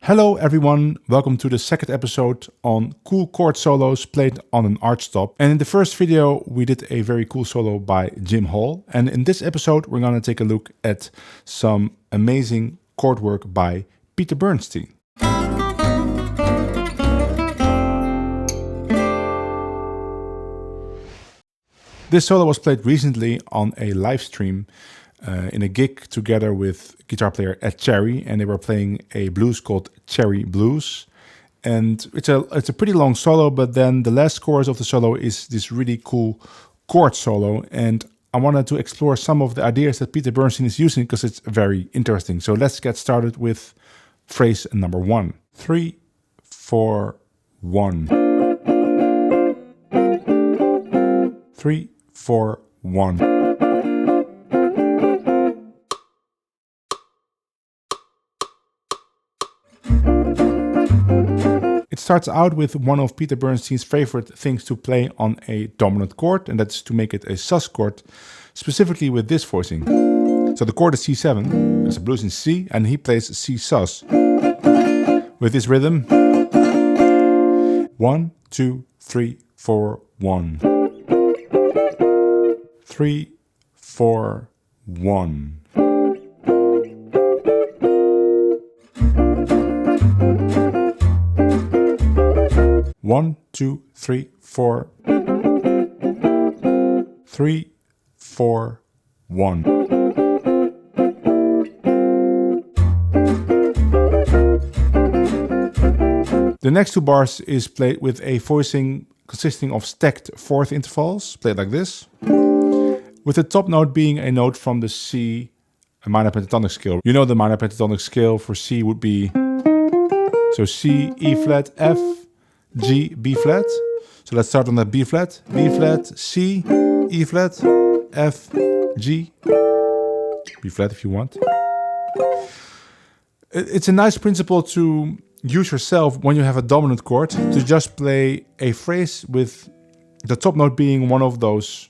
Hello everyone, welcome to the second episode on cool chord solos played on an archtop. And in the first video we did a very cool solo by Jim Hall. And in this episode we're gonna take a look at some amazing chord work by Peter Bernstein. This solo was played recently on a live stream in a gig together with guitar player Ed Cherry, and they were playing a blues called Cherry Blues. And it's a pretty long solo, but then the last chorus of the solo is this really cool chord solo, and I wanted to explore some of the ideas that Peter Bernstein is using because it's very interesting. So let's get started with phrase number 1. 3, 4, 1. 3, 4, 1. It starts out with one of Peter Bernstein's favorite things to play on a dominant chord, and that's to make it a sus chord, specifically with this voicing. So the chord is C7, there's a blues in C, and he plays C sus. With this rhythm, 1, 2, 3, 4, 1. 3, 4, 1. 1, 2, 3, 4. 3, 4, 1. The next two bars is played with a voicing consisting of stacked fourth intervals, played like this, with the top note being a note from the C minor pentatonic scale. You know the minor pentatonic scale for C would be, so C, E flat, F, G, B flat. So let's start on that B flat, C, E flat, F, G, B flat if you want. It's a nice principle to use yourself when you have a dominant chord, to just play a phrase with the top note being one of those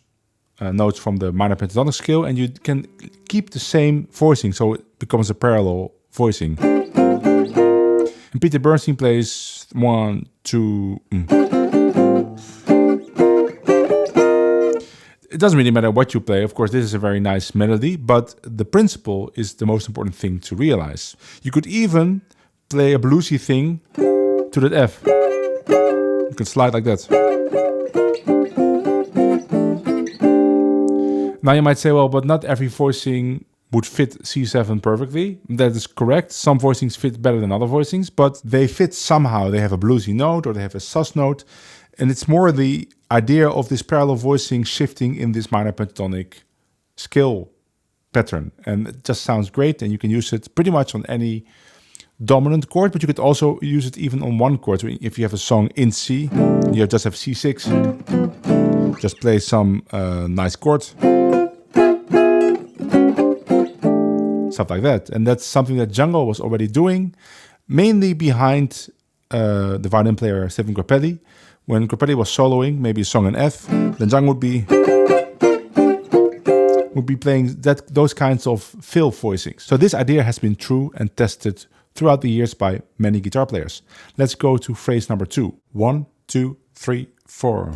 notes from the minor pentatonic scale, and you can keep the same voicing, so it becomes a parallel voicing. And Peter Bernstein plays 1, 2. It doesn't really matter what you play. Of course, this is a very nice melody, but the principle is the most important thing to realize. You could even play a bluesy thing to that F. You can slide like that. Now you might say, well, but not every voicing would fit C7 perfectly. That is correct. Some voicings fit better than other voicings, but they fit somehow. They have a bluesy note or they have a sus note. And it's more the idea of this parallel voicing shifting in this minor pentatonic scale pattern. And it just sounds great, and you can use it pretty much on any dominant chord, but you could also use it even on one chord. So if you have a song in C, you just have C6, just play some nice chords. Stuff like that. And that's something that Django was already doing, mainly behind the violin player Stephen Grappelli. When Grappelli was soloing, maybe a song in F, then Django would be playing those kinds of fill voicings. So this idea has been true and tested throughout the years by many guitar players. Let's go to phrase number 2. 1, 2, 3, 4.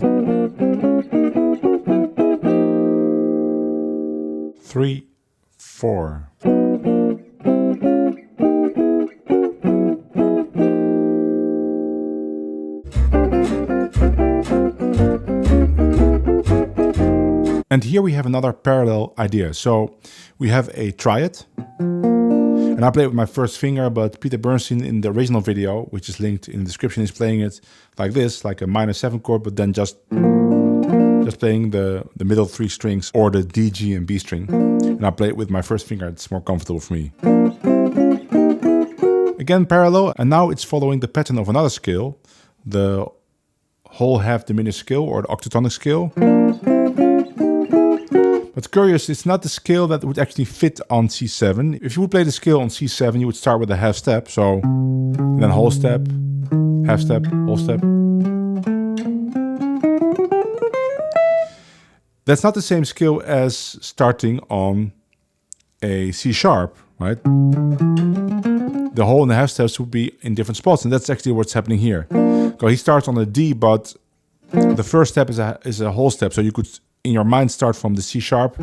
3, 4. And here we have another parallel idea. So we have a triad, and I play it with my first finger, but Peter Bernstein in the original video, which is linked in the description, is playing it like this, like a minor 7 chord, but then just playing the middle 3 strings or the D, G, and B string. And I play it with my first finger. It's more comfortable for me. Again, parallel, and now it's following the pattern of another scale, the whole half diminished scale or the octatonic scale. What's curious, it's not the scale that would actually fit on C7. If you would play the scale on C7, you would start with a half step, so then whole step, half step, whole step. That's not the same scale as starting on a C sharp, right? the whole and the half steps would be in different spots, and that's actually what's happening here. So he starts on a D, but the first step is a whole step, so you could, in your mind, start from the C sharp.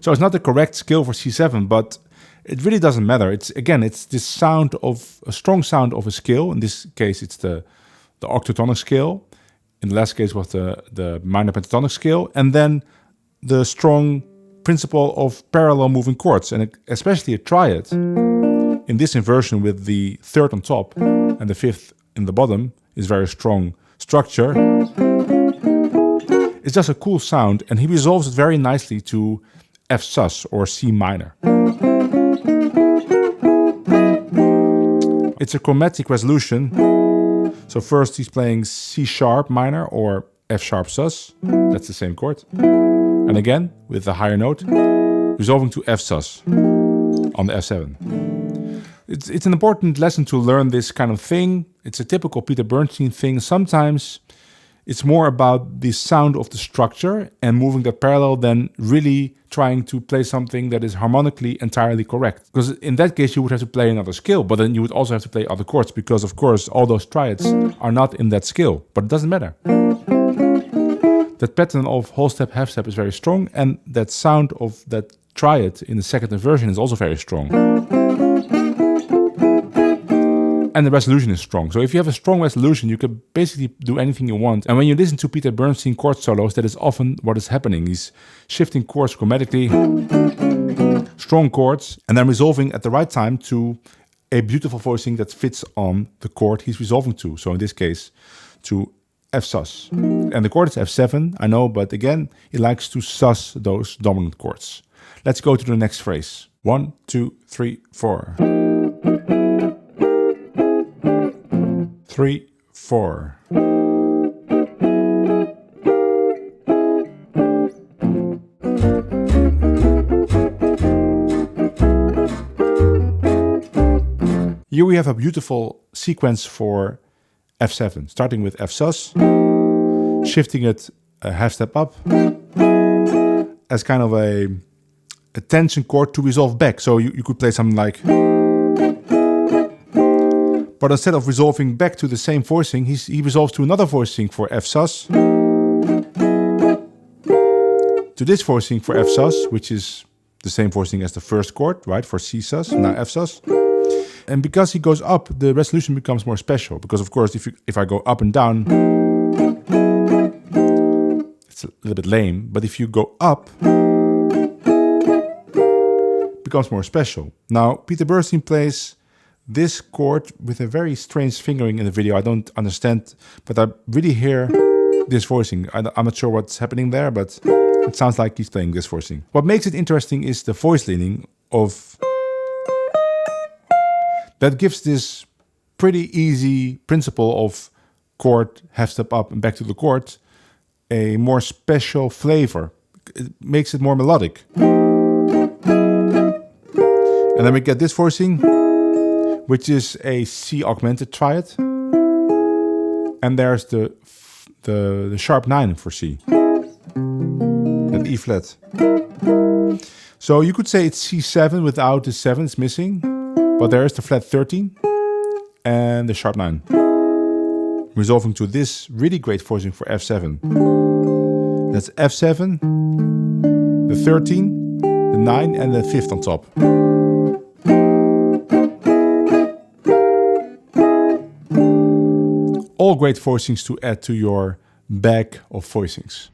So it's not the correct scale for C7, but it really doesn't matter. It's this sound of a strong sound of a scale. In this case, it's the octatonic scale. In the last case was the minor pentatonic scale, and then the strong principle of parallel moving chords, and especially a triad. In this inversion with the third on top and the fifth in the bottom is very strong structure. It's just a cool sound, and he resolves it very nicely to F sus or C minor. It's a chromatic resolution. So first he's playing C sharp minor or F sharp sus. That's the same chord. And again, with the higher note, resolving to F sus on the F7. It's an important lesson to learn this kind of thing. It's a typical Peter Bernstein thing. Sometimes it's more about the sound of the structure and moving that parallel than really trying to play something that is harmonically entirely correct. Because in that case, you would have to play another scale, but then you would also have to play other chords because, of course, all those triads are not in that scale. But it doesn't matter. That pattern of whole step, half step is very strong, and that sound of that triad in the second inversion is also very strong. And the resolution is strong. So if you have a strong resolution, you can basically do anything you want. And when you listen to Peter Bernstein chord solos, that is often what is happening. He's shifting chords chromatically, strong chords, and then resolving at the right time to a beautiful voicing that fits on the chord he's resolving to. So in this case, to F sus. And the chord is F7, I know, but again, he likes to sus those dominant chords. Let's go to the next phrase. 1, 2, 3, 4. 3, 4. Here we have a beautiful sequence for F7, starting with F sus, shifting it a half step up as kind of a tension chord to resolve back. So you could play something like... But instead of resolving back to the same voicing, he resolves to another voicing for F sus, to this voicing for F sus, which is the same voicing as the first chord, right, for C sus, now F sus. And because he goes up, the resolution becomes more special. Because of course, if I go up and down, it's a little bit lame. But if you go up, it becomes more special. Now, Peter Bernstein plays this chord with a very strange fingering in the video. I don't understand, but I really hear this voicing. I'm not sure what's happening there, but it sounds like he's playing this voicing. What makes it interesting is the voice leaning of... That gives this pretty easy principle of chord, half step up and back to the chord, a more special flavor. It makes it more melodic. And then we get this voicing, which is a C augmented triad. And there's the sharp 9 for C. That E flat. So you could say it's C7 without the 7, it's missing. But there is the flat 13 and the sharp 9. Resolving to this really great voicing for F7. That's F7, the 13, the 9 and the 5th on top. All great voicings to add to your bag of voicings.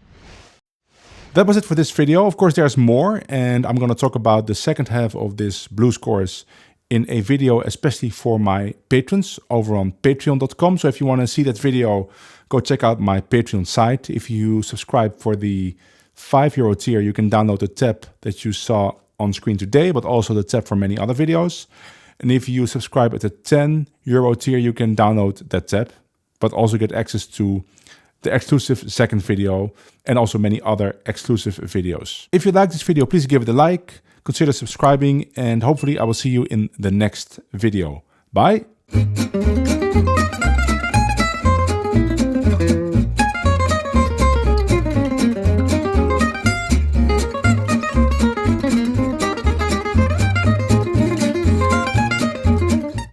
That was it for this video. Of course, there's more, and I'm going to talk about the second half of this blues chorus in a video especially for my patrons over on patreon.com. So if you want to see that video, go check out my Patreon site. If you subscribe for the €5 tier, you can download the tab that you saw on screen today, but also the tab for many other videos. And if you subscribe at the €10 tier, you can download that tab, but also get access to the exclusive second video and also many other exclusive videos. If you like this video, please give it a like. Consider subscribing, and hopefully I will see you in the next video. Bye!